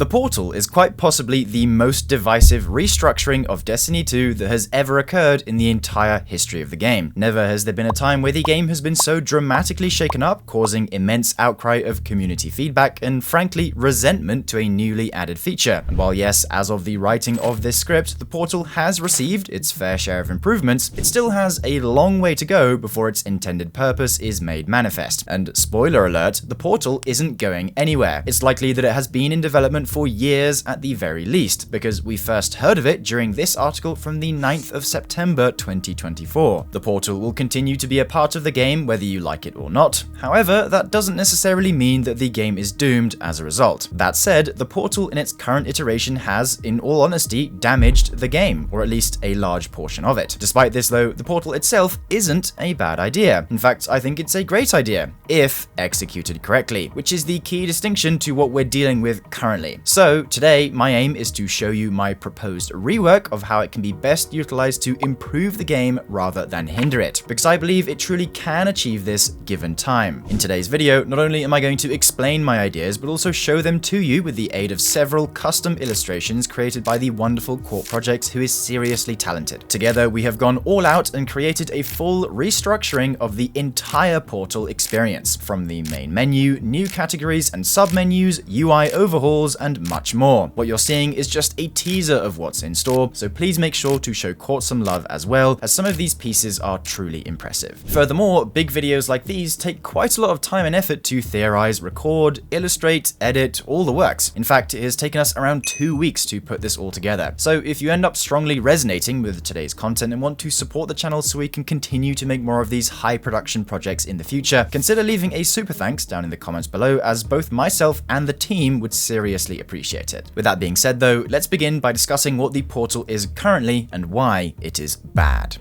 The Portal is quite possibly the most divisive restructuring of Destiny 2 that has ever occurred in the entire history of the game. Never has there been a time where the game has been so dramatically shaken up, causing immense outcry of community feedback and frankly resentment to a newly added feature. And while yes, as of the writing of this script, the Portal has received its fair share of improvements, it still has a long way to go before its intended purpose is made manifest. And spoiler alert, the Portal isn't going anywhere. It's likely that it has been in development for years at the very least, because we first heard of it during this article from the 9th of September 2024. The Portal will continue to be a part of the game whether you like it or not. However, that doesn't necessarily mean that the game is doomed as a result. That said, the Portal in its current iteration has, in all honesty, damaged the game, or at least a large portion of it. Despite this though, the Portal itself isn't a bad idea. In fact, I think it's a great idea, if executed correctly, which is the key distinction to what we're dealing with currently. So today, my aim is to show you my proposed rework of how it can be best utilized to improve the game rather than hinder it, because I believe it truly can achieve this given time. In today's video, not only am I going to explain my ideas, but also show them to you with the aid of several custom illustrations created by the wonderful Court Project, who is seriously talented. Together, we have gone all out and created a full restructuring of the entire Portal experience, from the main menu, new categories and submenus, UI overhauls, and much more. What you're seeing is just a teaser of what's in store, so please make sure to show Court some love as well, as some of these pieces are truly impressive. Furthermore, big videos like these take quite a lot of time and effort to theorize, record, illustrate, edit, all the works. In fact, it has taken us around 2 weeks to put this all together. So if you end up strongly resonating with today's content and want to support the channel so we can continue to make more of these high production projects in the future, consider leaving a super thanks down in the comments below, as both myself and the team would seriously appreciate it. With that being said though, let's begin by discussing what the Portal is currently and why it is bad.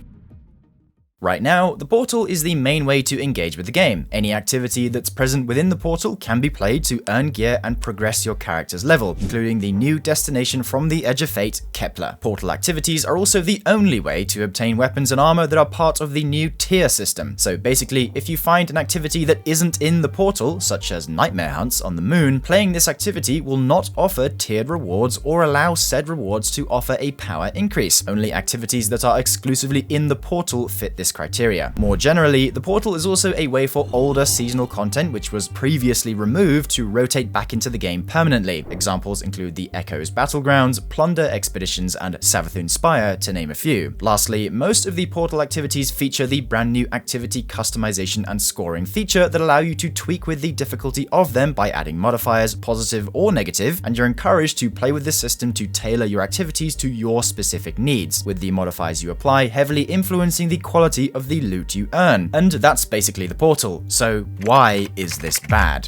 Right now, the Portal is the main way to engage with the game. Any activity that's present within the Portal can be played to earn gear and progress your character's level, including the new destination from the Edge of Fate, Kepler. Portal activities are also the only way to obtain weapons and armor that are part of the new tier system. So basically, if you find an activity that isn't in the Portal, such as nightmare hunts on the moon, playing this activity will not offer tiered rewards or allow said rewards to offer a power increase. Only activities that are exclusively in the Portal fit this criteria. More generally, the Portal is also a way for older seasonal content which was previously removed to rotate back into the game permanently. Examples include the Echoes Battlegrounds, Plunder Expeditions, and Savathûn Spire, to name a few. Lastly, most of the Portal activities feature the brand new activity customization and scoring feature that allow you to tweak with the difficulty of them by adding modifiers, positive or negative, and you're encouraged to play with this system to tailor your activities to your specific needs, with the modifiers you apply heavily influencing the quality of the loot you earn. And that's basically the Portal. So why is this bad?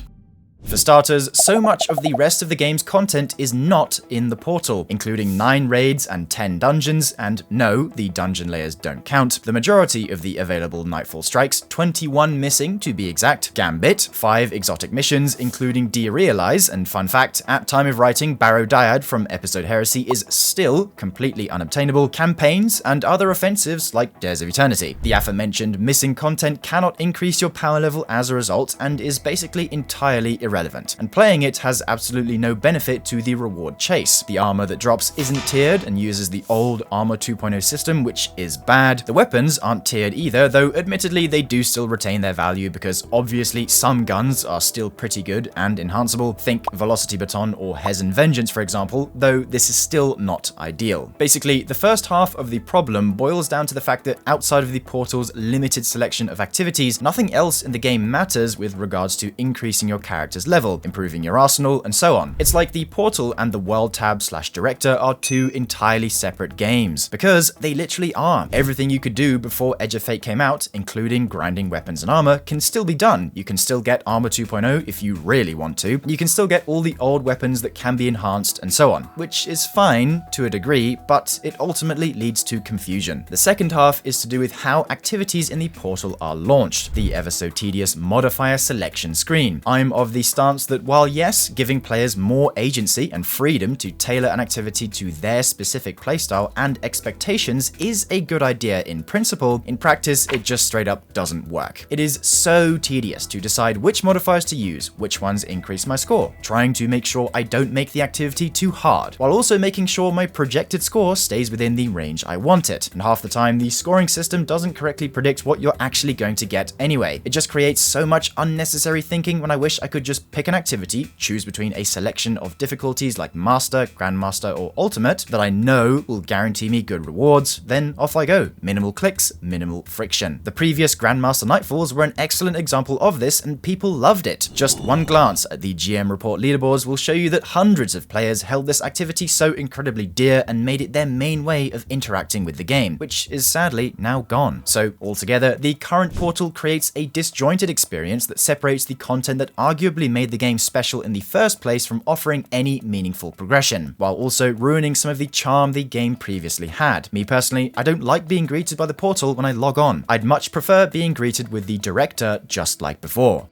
For starters, so much of the rest of the game's content is not in the Portal, including 9 raids and 10 dungeons, and no, the dungeon layers don't count. The majority of the available Nightfall strikes, 21 missing to be exact, Gambit, 5 exotic missions, including Derealize, and fun fact, at time of writing, Barrow Dyad from Episode Heresy is still completely unobtainable, campaigns, and other offensives like Dares of Eternity. The aforementioned missing content cannot increase your power level as a result, and is basically entirely irrelevant, and playing it has absolutely no benefit to the reward chase. The armor that drops isn't tiered and uses the old Armor 2.0 system, which is bad. The weapons aren't tiered either, though admittedly they do still retain their value because obviously some guns are still pretty good and enhanceable. Think Velocity Baton or Hezen Vengeance, for example, though this is still not ideal. Basically, the first half of the problem boils down to the fact that outside of the Portal's limited selection of activities, nothing else in the game matters with regards to increasing your character's level, improving your arsenal, and so on. It's like the Portal and the World Tab/Director are two entirely separate games, because they literally are. Everything you could do before Edge of Fate came out, including grinding weapons and armor, can still be done. You can still get Armor 2.0 if you really want to. You can still get all the old weapons that can be enhanced and so on, which is fine to a degree, but it ultimately leads to confusion. The second half is to do with how activities in the Portal are launched, the ever so tedious modifier selection screen. I'm of the stance that while yes, giving players more agency and freedom to tailor an activity to their specific playstyle and expectations is a good idea in principle, in practice it just straight up doesn't work. It is so tedious to decide which modifiers to use, which ones increase my score, trying to make sure I don't make the activity too hard, while also making sure my projected score stays within the range I want it. And half the time, the scoring system doesn't correctly predict what you're actually going to get anyway. It just creates so much unnecessary thinking when I wish I could just pick an activity, choose between a selection of difficulties like Master, Grandmaster, or Ultimate that I know will guarantee me good rewards, then off I go. Minimal clicks, minimal friction. The previous Grandmaster Nightfalls were an excellent example of this, and people loved it. Just one glance at the GM report leaderboards will show you that hundreds of players held this activity so incredibly dear and made it their main way of interacting with the game, which is sadly now gone. So altogether, the current portal creates a disjointed experience that separates the content that arguably made the game special in the first place from offering any meaningful progression, while also ruining some of the charm the game previously had. Me personally, I don't like being greeted by the portal when I log on. I'd much prefer being greeted with the director just like before.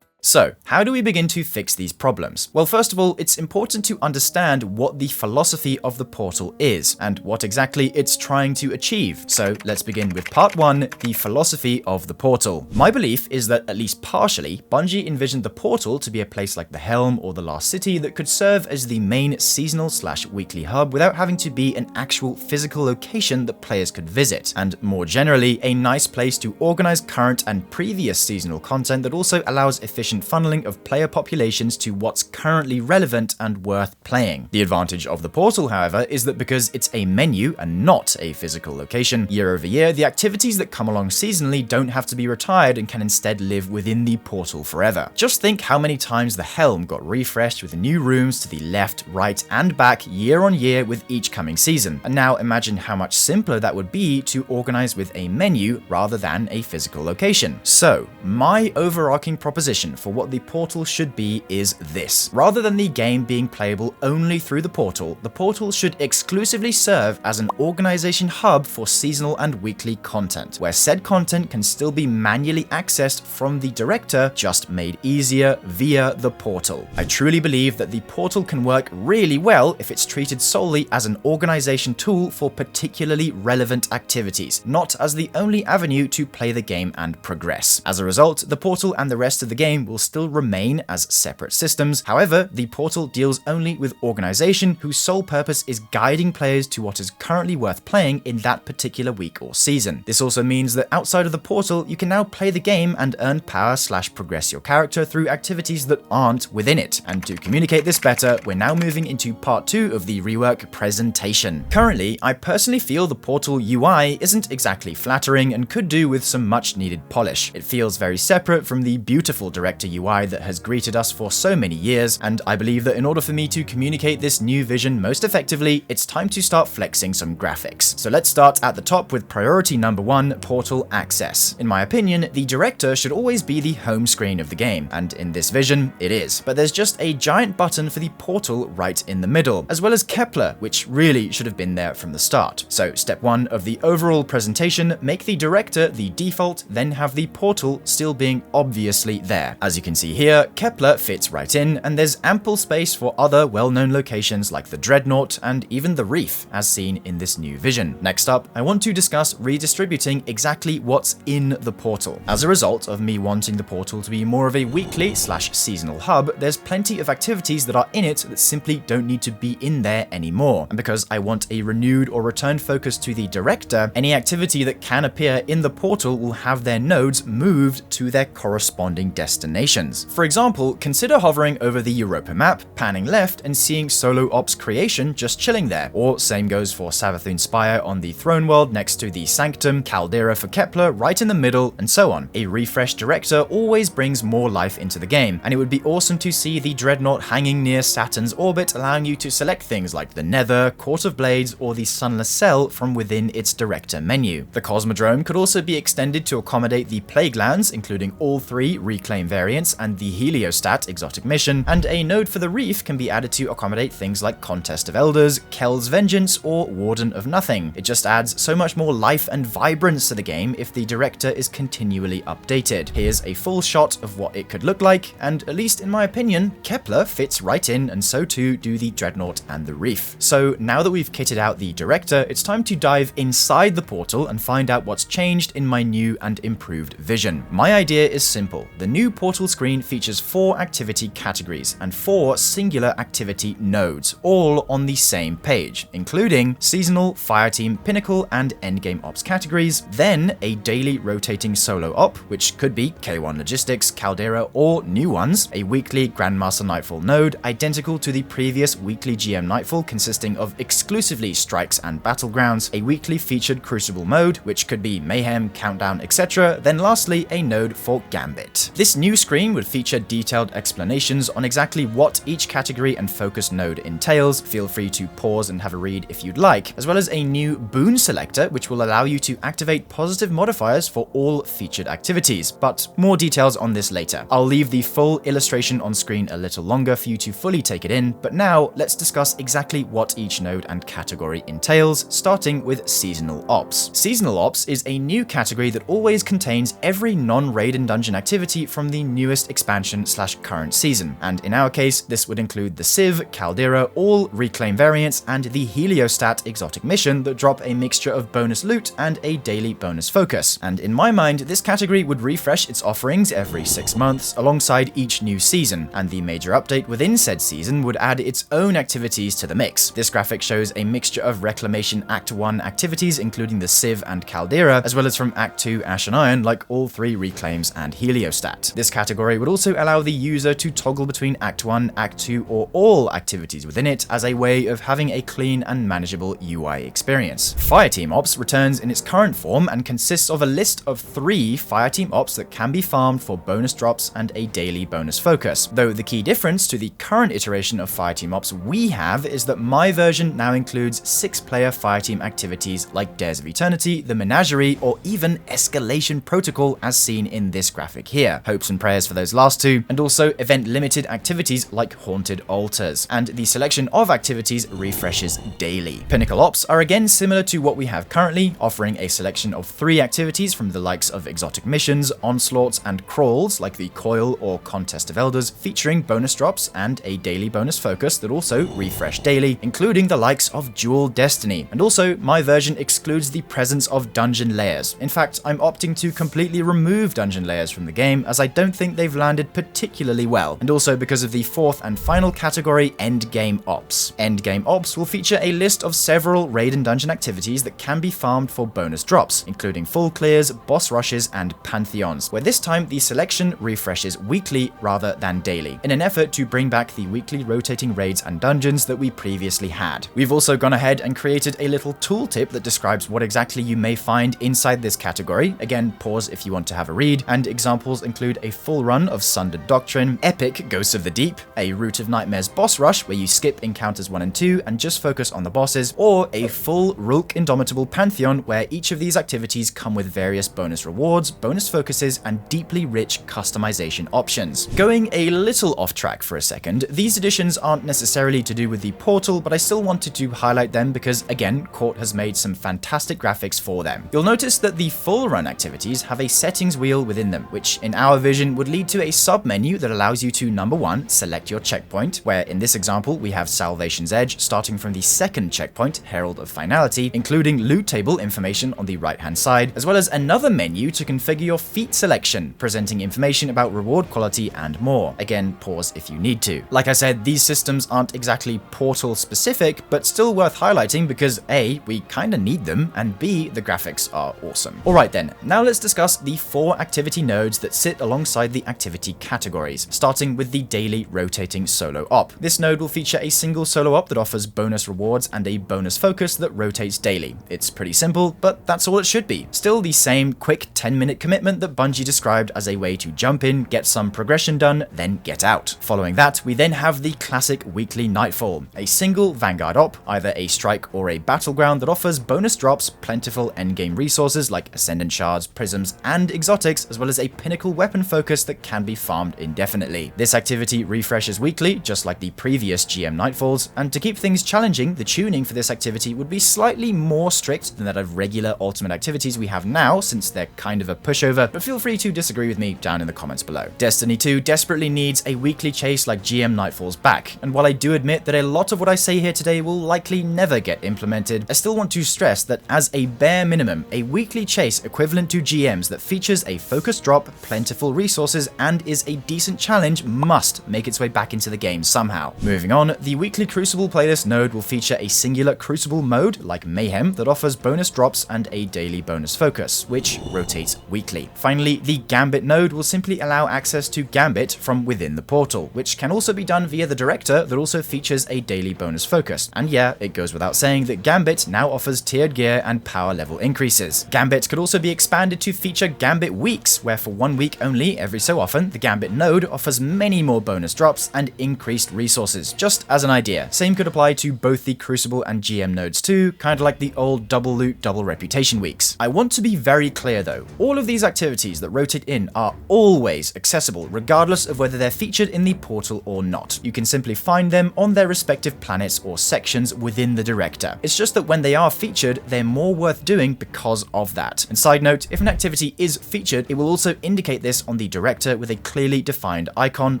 So, how do we begin to fix these problems? Well, first of all, it's important to understand what the philosophy of the portal is, and what exactly it's trying to achieve. So, let's begin with part 1, the philosophy of the portal. My belief is that, at least partially, Bungie envisioned the portal to be a place like the Helm or the Last City that could serve as the main seasonal/weekly hub without having to be an actual physical location that players could visit, and more generally, a nice place to organize current and previous seasonal content that also allows efficient funneling of player populations to what's currently relevant and worth playing. The advantage of the portal, however, is that because it's a menu and not a physical location, year over year, the activities that come along seasonally don't have to be retired and can instead live within the portal forever. Just think how many times the Helm got refreshed with new rooms to the left, right, and back year on year with each coming season. And now imagine how much simpler that would be to organize with a menu rather than a physical location. So, my overarching proposition for what the portal should be is this. Rather than the game being playable only through the portal should exclusively serve as an organization hub for seasonal and weekly content, where said content can still be manually accessed from the director, just made easier via the portal. I truly believe that the portal can work really well if it's treated solely as an organization tool for particularly relevant activities, not as the only avenue to play the game and progress. As a result, the portal and the rest of the game will still remain as separate systems. However, the portal deals only with organization whose sole purpose is guiding players to what is currently worth playing in that particular week or season. This also means that outside of the portal, you can now play the game and earn power/progress your character through activities that aren't within it. And to communicate this better, we're now moving into part 2 of the rework presentation. Currently, I personally feel the portal UI isn't exactly flattering and could do with some much needed polish. It feels very separate from the beautiful director UI that has greeted us for so many years, and I believe that in order for me to communicate this new vision most effectively, it's time to start flexing some graphics. So let's start at the top with priority number 1, portal access. In my opinion, the director should always be the home screen of the game, and in this vision, it is. But there's just a giant button for the portal right in the middle, as well as Kepler, which really should have been there from the start. So step 1 of the overall presentation, make the director the default, then have the portal still being obviously there. As you can see here, Kepler fits right in, and there's ample space for other well-known locations like the Dreadnought and even the Reef, as seen in this new vision. Next up, I want to discuss redistributing exactly what's in the portal. As a result of me wanting the portal to be more of a weekly/seasonal hub, there's plenty of activities that are in it that simply don't need to be in there anymore. And because I want a renewed or returned focus to the director, any activity that can appear in the portal will have their nodes moved to their corresponding destinations. For example, consider hovering over the Europa map, panning left, and seeing Solo Ops Creation just chilling there. Or same goes for Savathûn Spire on the Throne World next to the Sanctum, Caldera for Kepler right in the middle, and so on. A refreshed director always brings more life into the game, and it would be awesome to see the Dreadnought hanging near Saturn's orbit, allowing you to select things like the Nether, Court of Blades, or the Sunless Cell from within its director menu. The Cosmodrome could also be extended to accommodate the Plague Lands, including all 3 reclaim variants variants and the heliostat exotic mission, and a node for the reef can be added to accommodate things like Contest of Elders, Kel's Vengeance, or Warden of Nothing. It just adds so much more life and vibrance to the game if the director is continually updated. Here's a full shot of what it could look like, and at least in my opinion, Kepler fits right in, and so too do the Dreadnought and the reef. So now that we've kitted out the director, it's time to dive inside the portal and find out what's changed in my new and improved vision. My idea is simple. The new portal screen features 4 activity categories and 4 singular activity nodes, all on the same page, including seasonal, fireteam, pinnacle, and endgame ops categories, then a daily rotating solo op, which could be K1 Logistics, Caldera, or new ones, a weekly Grandmaster Nightfall node identical to the previous weekly GM Nightfall consisting of exclusively strikes and battlegrounds, a weekly featured Crucible mode, which could be Mayhem, Countdown, etc., then lastly a node for Gambit. This new screen would feature detailed explanations on exactly what each category and focus node entails. Feel free to pause and have a read if you'd like, as well as a new boon selector which will allow you to activate positive modifiers for all featured activities, but more details on this later. I'll leave the full illustration on screen a little longer for you to fully take it in, but now let's discuss exactly what each node and category entails, starting with Seasonal Ops. Seasonal Ops is a new category that always contains every non-raid and dungeon activity from the newest expansion/current season, and in our case this would include the Civ, Caldera, all Reclaim variants, and the Heliostat exotic mission that drop a mixture of bonus loot and a daily bonus focus. And in my mind, this category would refresh its offerings every 6 months alongside each new season, and the major update within said season would add its own activities to the mix. This graphic shows a mixture of Reclamation Act 1 activities including the Civ and Caldera, as well as from Act 2 Ash and Iron like all 3 Reclaims and Heliostat. This category would also allow the user to toggle between Act 1, Act 2, or all activities within it as a way of having a clean and manageable UI experience. Fireteam Ops returns in its current form and consists of a list of 3 Fireteam Ops that can be farmed for bonus drops and a daily bonus focus, though the key difference to the current iteration of Fireteam Ops we have is that my version now includes 6-player Fireteam activities like Dares of Eternity, the Menagerie, or even Escalation Protocol as seen in this graphic here. Hopes and prayers for those last 2, and also event-limited activities like Haunted Altars, and the selection of activities refreshes daily. Pinnacle Ops are again similar to what we have currently, offering a selection of 3 activities from the likes of exotic missions, onslaughts, and crawls like the Coil or Contest of Elders, featuring bonus drops and a daily bonus focus that also refresh daily, including the likes of Dual Destiny. And also, my version excludes the presence of dungeon layers. In fact, I'm opting to completely remove dungeon layers from the game as I don't think they've landed particularly well, and also because of the 4th and final category, Endgame Ops. Endgame Ops will feature a list of several raid and dungeon activities that can be farmed for bonus drops, including full clears, boss rushes, and pantheons, where this time the selection refreshes weekly rather than daily, in an effort to bring back the weekly rotating raids and dungeons that we previously had. We've also gone ahead and created a little tooltip that describes what exactly you may find inside this category. Again, pause if you want to have a read, and examples include a full run of Sundered Doctrine, epic Ghosts of the Deep, a Root of Nightmares boss rush where you skip encounters 1 and 2 and just focus on the bosses, or a full Rulk Indomitable Pantheon where each of these activities come with various bonus rewards, bonus focuses, and deeply rich customization options. Going a little off track for a second, these additions aren't necessarily to do with the portal, but I still wanted to highlight them because, again, Court has made some fantastic graphics for them. You'll notice that the full run activities have a settings wheel within them, which in our vision would lead to a sub-menu that allows you to, number 1, select your checkpoint, where in this example we have Salvation's Edge starting from the 2nd checkpoint, Herald of Finality, including loot table information on the right-hand side, as well as another menu to configure your feat selection, presenting information about reward quality and more. Again, pause if you need to. Like I said, these systems aren't exactly Portal specific, but still worth highlighting because A, we kinda need them, and B, the graphics are awesome. Alright then, now let's discuss the 4 activity nodes that sit alongside the activity categories, starting with the daily rotating solo op. This node will feature a single solo op that offers bonus rewards and a bonus focus that rotates daily. It's pretty simple, but that's all it should be. Still the same quick 10-minute commitment that Bungie described as a way to jump in, get some progression done, then get out. Following that, we then have the classic weekly Nightfall, a single Vanguard op, either a strike or a battleground that offers bonus drops, plentiful endgame resources like Ascendant Shards, Prisms, and Exotics, as well as a pinnacle weapon focus focus that can be farmed indefinitely. This activity refreshes weekly, just like the previous GM Nightfalls, and to keep things challenging, the tuning for this activity would be slightly more strict than that of regular ultimate activities we have now, since they're kind of a pushover, but feel free to disagree with me down in the comments below. Destiny 2 desperately needs a weekly chase like GM Nightfalls back, and while I do admit that a lot of what I say here today will likely never get implemented, I still want to stress that as a bare minimum, a weekly chase equivalent to GMs that features a focus drop, plentiful resources, and is a decent challenge must make its way back into the game somehow. Moving on, the weekly Crucible playlist node will feature a singular Crucible mode, like Mayhem, that offers bonus drops and a daily bonus focus, which rotates weekly. Finally, the Gambit node will simply allow access to Gambit from within the portal, which can also be done via the Director that also features a daily bonus focus. And yeah, it goes without saying that Gambit now offers tiered gear and power level increases. Gambit could also be expanded to feature Gambit weeks, where for 1 week only, every so often, the Gambit node offers many more bonus drops and increased resources, just as an idea. Same could apply to both the Crucible and GM nodes too, kind of like the old double loot, double reputation weeks. I want to be very clear though, all of these activities that rotate in are always accessible, regardless of whether they're featured in the portal or not. You can simply find them on their respective planets or sections within the Director. It's just that when they are featured, they're more worth doing because of that. And side note, if an activity is featured, it will also indicate this on the Director with a clearly defined icon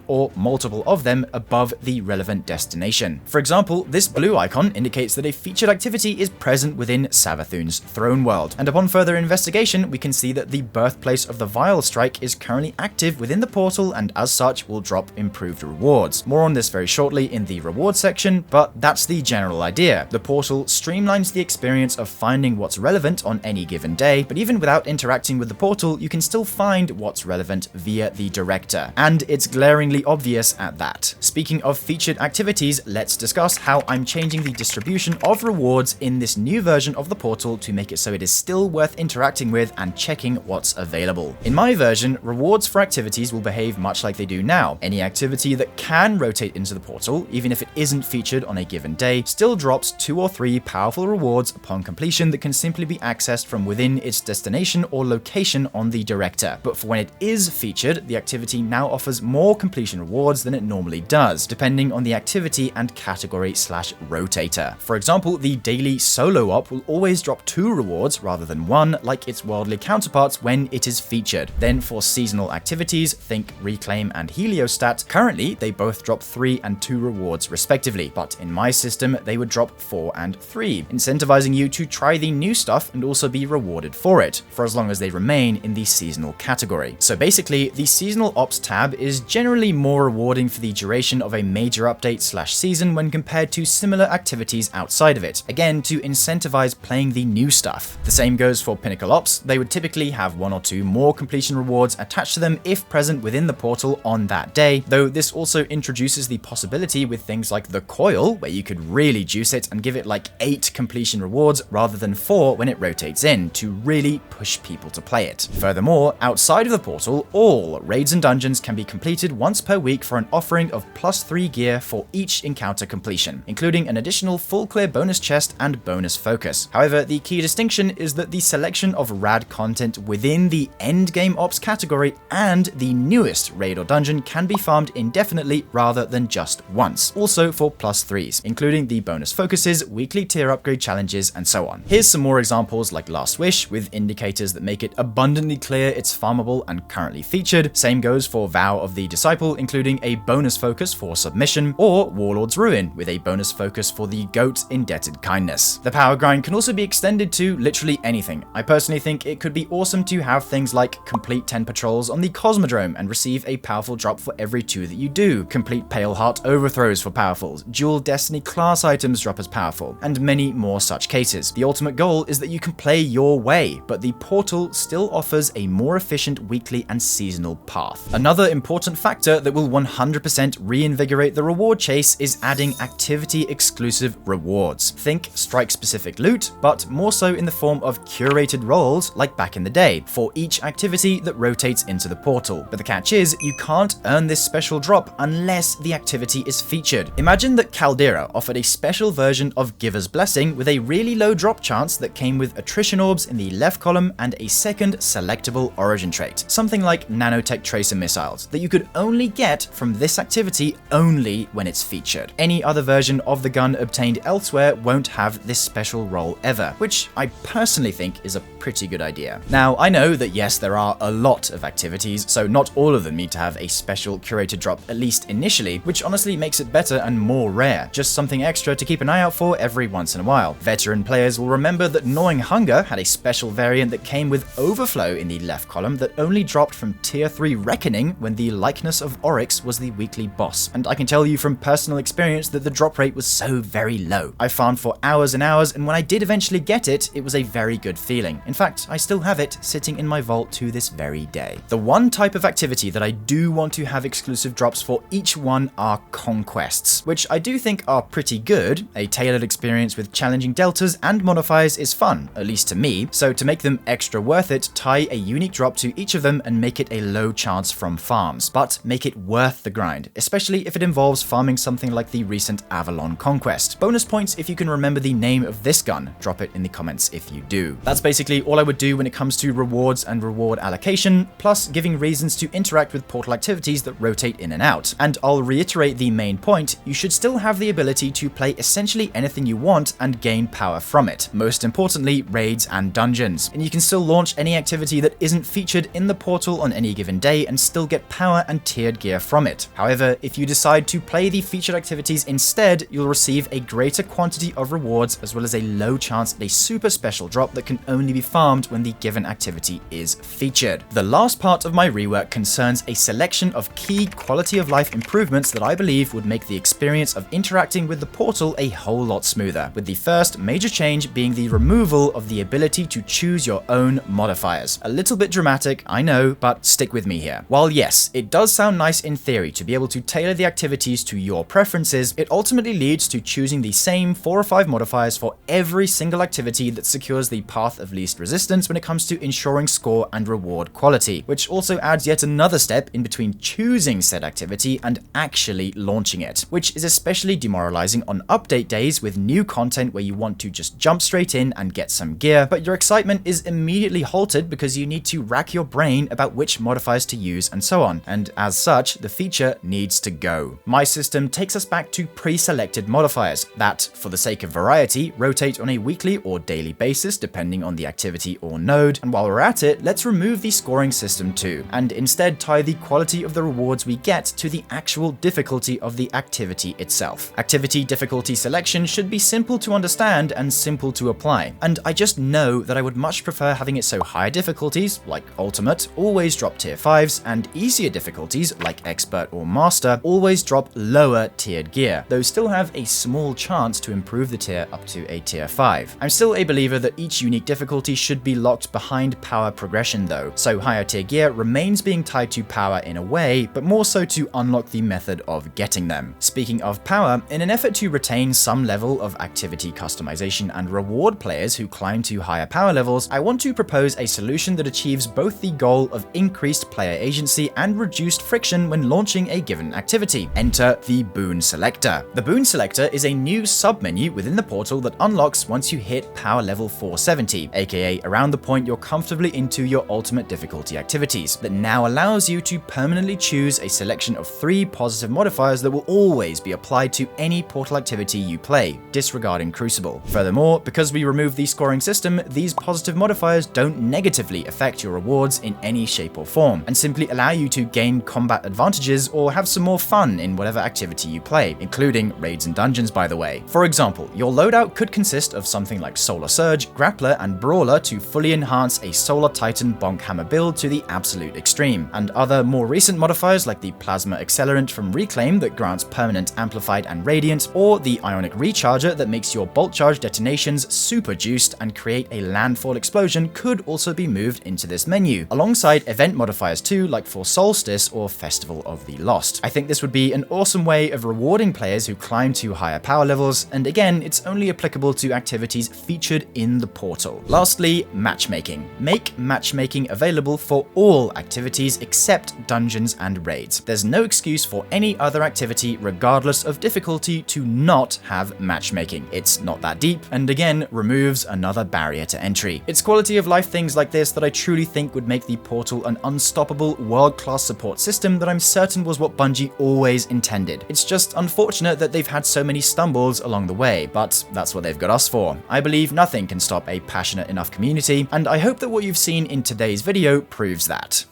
or multiple of them above the relevant destination. For example, this blue icon indicates that a featured activity is present within Savathun's throne world, and upon further investigation we can see that the birthplace of the Vile Strike is currently active within the portal and as such will drop improved rewards. More on this very shortly in the reward section, but that's the general idea. The portal streamlines the experience of finding what's relevant on any given day, but even without interacting with the portal, you can still find what's relevant via the Director, and it's glaringly obvious at that. Speaking of featured activities, let's discuss how I'm changing the distribution of rewards in this new version of the portal to make it so it is still worth interacting with and checking what's available. In my version, rewards for activities will behave much like they do now. Any activity that can rotate into the portal, even if it isn't featured on a given day, still drops 2 or 3 powerful rewards upon completion that can simply be accessed from within its destination or location on the Director. But for when it is featured, the activity now offers more completion rewards than it normally does, depending on the activity and category/rotator. For example, the daily solo op will always drop 2 rewards rather than 1, like its worldly counterparts when it is featured. Then for seasonal activities, think Reclaim and Heliostat, currently they both drop 3 and 2 rewards respectively, but in my system they would drop 4 and 3, incentivizing you to try the new stuff and also be rewarded for it, for as long as they remain in the seasonal category. So basically, the seasonal ops tab is generally more rewarding for the duration of a major update/season when compared to similar activities outside of it, again to incentivize playing the new stuff. The same goes for Pinnacle Ops. They would typically have 1 or 2 more completion rewards attached to them if present within the portal on that day, though this also introduces the possibility with things like the Coil, where you could really juice it and give it like 8 completion rewards rather than 4 when it rotates in, to really push people to play it. Furthermore, outside of the portal, all raids and dungeons can be completed once per week for an offering of +3 gear for each encounter completion, including an additional full clear bonus chest and bonus focus. However, the key distinction is that the selection of rad content within the endgame ops category and the newest raid or dungeon can be farmed indefinitely rather than just once, also for +3s, including the bonus focuses, weekly tier upgrade challenges, and so on. Here's some more examples like Last Wish, with indicators that make it abundantly clear it's farmable and currently featured. Same goes for Vow of the Disciple, including a bonus focus for submission, or Warlord's Ruin, with a bonus focus for the Goat Indebted Kindness. The power grind can also be extended to literally anything. I personally think it could be awesome to have things like complete 10 patrols on the Cosmodrome and receive a powerful drop for every 2 that you do, complete Pale Heart overthrows for powerfuls, dual Destiny class items drop as powerful, and many more such cases. The ultimate goal is that you can play your way, but the portal still offers a more efficient weekly and seasonal path. Another important factor that will 100% reinvigorate the reward chase is adding activity-exclusive rewards. Think strike-specific loot, but more so in the form of curated roles like back in the day, for each activity that rotates into the portal. But the catch is, you can't earn this special drop unless the activity is featured. Imagine that Caldera offered a special version of Giver's Blessing with a really low drop chance that came with attrition orbs in the left column and a second selectable origin trait, something like nanotech tracer missiles that you could only get from this activity only when it's featured. Any other version of the gun obtained elsewhere won't have this special role ever, which I personally think is a pretty good idea. Now, I know that yes, there are a lot of activities, so not all of them need to have a special curated drop, at least initially, which honestly makes it better and more rare. Just something extra to keep an eye out for every once in a while. Veteran players will remember that Gnawing Hunger had a special variant that came with overflow in the left column that only dropped from tier 3 Reckoning when the likeness of Oryx was the weekly boss. And I can tell you from personal experience that the drop rate was so very low. I farmed for hours and hours, and when I did eventually get it, it was a very good feeling. In fact, I still have it sitting in my vault to this very day. The one type of activity that I do want to have exclusive drops for each one are conquests, which I do think are pretty good. A tailored experience with challenging deltas and modifiers is fun, at least to me, so to make them extra worth it, tie a unique drop to each of them and make it a low chance from farms, but make it worth the grind, especially if it involves farming something like the recent Avalon conquest. Bonus points if you can remember the name of this gun. Drop it in the comments if you do. That's basically all I would do when it comes to rewards and reward allocation, plus giving reasons to interact with portal activities that rotate in and out. And I'll reiterate the main point, you should still have the ability to play essentially anything you want and gain power from it. Most importantly, raids and dungeons. And you can still launch any activity that isn't featured in the portal on any given day and still get power and tiered gear from it. However, if you decide to play the featured activities instead, you'll receive a greater quantity of rewards as well as a low chance at a super special drop that can only be farmed when the given activity is featured. The last part of my rework concerns a selection of key quality of life improvements that I believe would make the experience of interacting with the portal a whole lot smoother, with the first major change being the removal of the ability to choose your own modifiers. A little bit dramatic, I know, but stick with me here. While yes, it does sound nice in theory to be able to tailor the activities to your preferences, it ultimately leads to choosing the same 4 or 5 modifiers for every single activity that secures the path of least resistance when it comes to ensuring score and reward quality, which also adds yet another step in between choosing said activity and actually launching it, which is especially demoralizing on update days with new content where you want to just jump straight in and get some gear, but your excitement is immediately halted because you need to rack your brain about which modifiers to use and so on, and as such, the feature needs to go. My system takes us back to pre-selected modifiers that, for the sake of variety, rotate on a weekly or daily basis depending on the activity or node, and while we're at it, let's remove the scoring system too, and instead tie the quality of the rewards we get to the actual difficulty of the activity itself. Activity difficulty selection should be simple to understand and simple to apply, and I just know that I would much prefer having it so higher difficulties, like Ultimate, always drop tier 5s, and easier difficulties, like Expert or Master, always drop lower tiered gear, though still have a small chance to improve the tier up to a tier 5. I'm still a believer that each unique difficulty should be locked behind power progression though, so higher tier gear remains being tied to power in a way, but more so to unlock the method of getting them. Speaking of power, in an effort to retain some level of activity customization and reward players who climb to higher power levels, I want to propose a solution that achieves both the goal of increased player agency and reduced friction when launching a given activity. Enter the Boon Selector. The Boon Selector is a new submenu within the portal that unlocks once you hit power level 470, aka around the point you're comfortably into your ultimate difficulty activities, that now allows you to permanently choose a selection of 3 positive modifiers that will always be applied to any portal activity you play, disregarding Crucible. Furthermore, because we remove the scoring system, these positive modifiers don't negatively affect your rewards in any shape or form, and simply allow you to gain combat advantages or have some more fun in whatever activity you play, including raids and dungeons by the way. For example, your loadout could consist of something like Solar Surge, Grappler, and Brawler to fully enhance a Solar Titan Bonk Hammer build to the absolute extreme, and other more recent modifiers like the Plasma Accelerant from Reclaim that grants permanent amplified and radiant, or the Ionic Recharger that makes your bolt charge detonations super juiced and create a landfall explosion could also be moved into this menu, alongside event modifiers too, like for Solstice or Festival of the Lost. I think this would be an awesome way of rewarding players who climb to higher power levels, and again, it's only applicable to activities featured in the portal. Lastly, matchmaking. Make matchmaking available for all activities except dungeons and raids. There's no excuse for any other activity, regardless of difficulty, to not have matchmaking. It's not that deep, and again, removes another barrier to entry. It's quality of life things like this that I truly think would make the portal an unstoppable, world-class support system that I'm certain was what Bungie always intended. It's just unfortunate that they've had so many stumbles along the way, but that's what they've got us for. I believe nothing can stop a passionate enough community, and I hope that what you've seen in today's video proves that.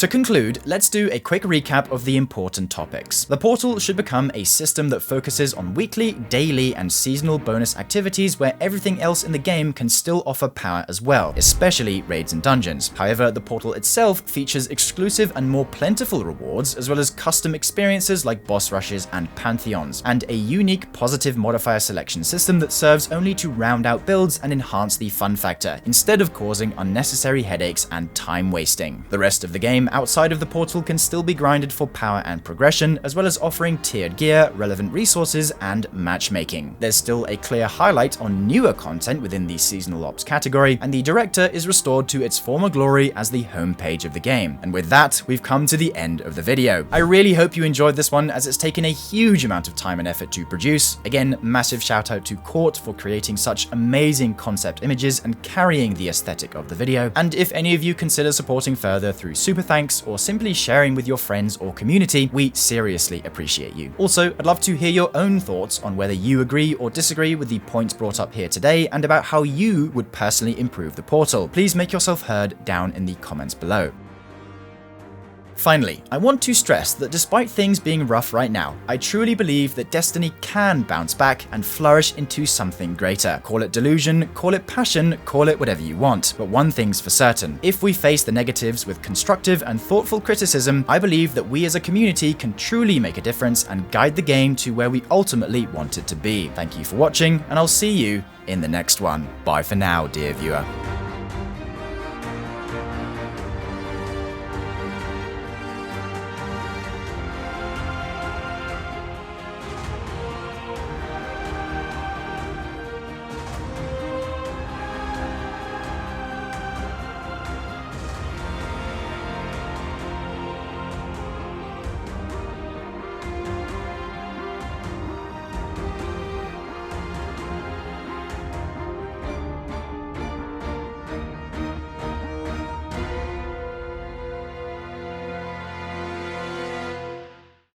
To conclude, let's do a quick recap of the important topics. The portal should become a system that focuses on weekly, daily, and seasonal bonus activities where everything else in the game can still offer power as well, especially raids and dungeons. However, the portal itself features exclusive and more plentiful rewards, as well as custom experiences like boss rushes and pantheons, and a unique positive modifier selection system that serves only to round out builds and enhance the fun factor, instead of causing unnecessary headaches and time wasting. The rest of the game outside of the portal can still be grinded for power and progression, as well as offering tiered gear, relevant resources, and matchmaking. There's still a clear highlight on newer content within the seasonal ops category, and the director is restored to its former glory as the homepage of the game. And with that, we've come to the end of the video. I really hope you enjoyed this one, as it's taken a huge amount of time and effort to produce. Again, massive shout out to Court for creating such amazing concept images and carrying the aesthetic of the video. And if any of you consider supporting further through super thanks or simply sharing with your friends or community, we seriously appreciate you. Also, I'd love to hear your own thoughts on whether you agree or disagree with the points brought up here today and about how you would personally improve the portal. Please make yourself heard down in the comments below. Finally, I want to stress that despite things being rough right now, I truly believe that Destiny can bounce back and flourish into something greater. Call it delusion, call it passion, call it whatever you want. But one thing's for certain, if we face the negatives with constructive and thoughtful criticism, I believe that we as a community can truly make a difference and guide the game to where we ultimately want it to be. Thank you for watching, and I'll see you in the next one. Bye for now, dear viewer.